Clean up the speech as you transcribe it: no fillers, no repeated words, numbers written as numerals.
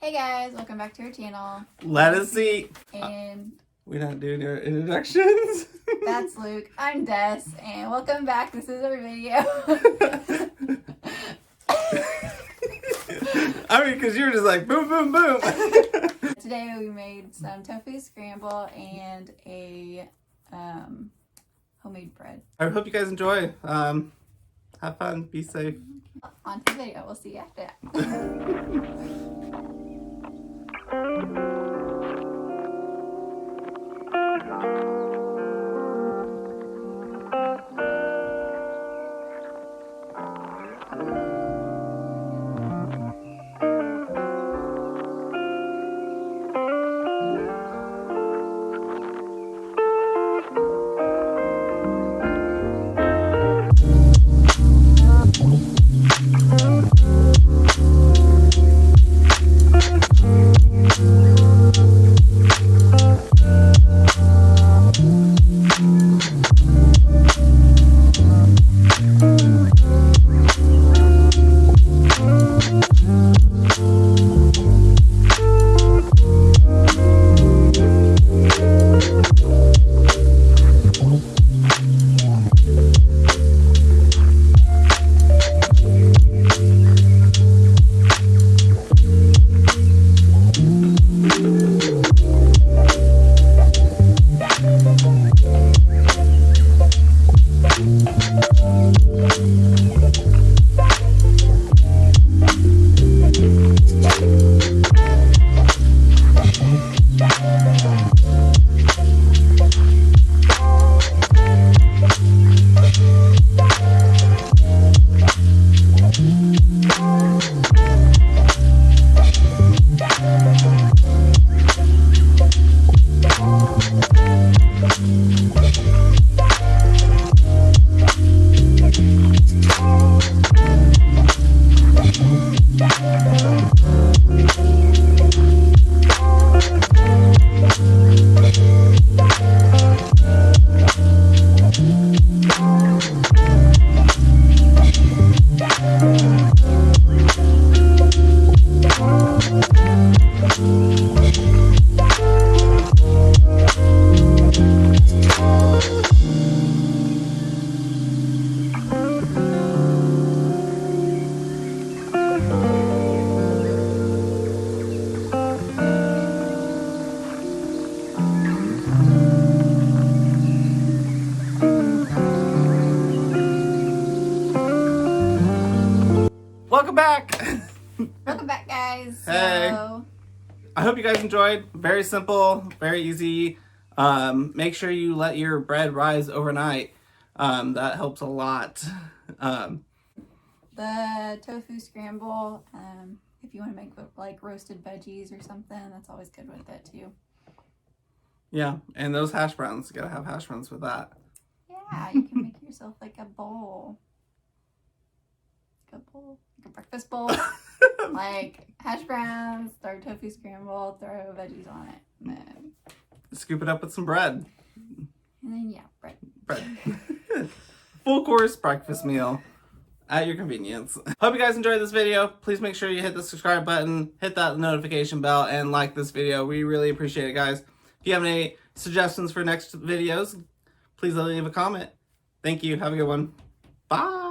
Hey guys, welcome back to our channel. LettuceEat. And We're not doing our introductions. that's Luke. I'm Des, and welcome back. This is our video. I mean, because you were just like boom, boom, boom. Today we made some tofu scramble and a homemade bread. I hope you guys enjoy. Have fun. Be safe. On to the video. We'll see you after that. Welcome back. Welcome back, guys. Hey. So, I hope you guys enjoyed. Very simple, very easy. Make sure you let your bread rise overnight. That helps a lot. the tofu scramble, if you want to make with like roasted veggies or something, that's always good with it too. Yeah, and those hash browns. You gotta have hash browns with that. Yeah, you can make yourself like a bowl. Like a breakfast bowl. Like hash browns, throw tofu scramble, throw veggies on it. And then, Scoop it up with some bread. yeah, bread. Full course breakfast meal at your convenience. Hope you guys enjoyed this video. Please make sure you hit the subscribe button, hit that notification bell, and like this video. We really appreciate it, guys. If you have any suggestions for next videos, please leave a comment. Thank you. Have a good one. Bye.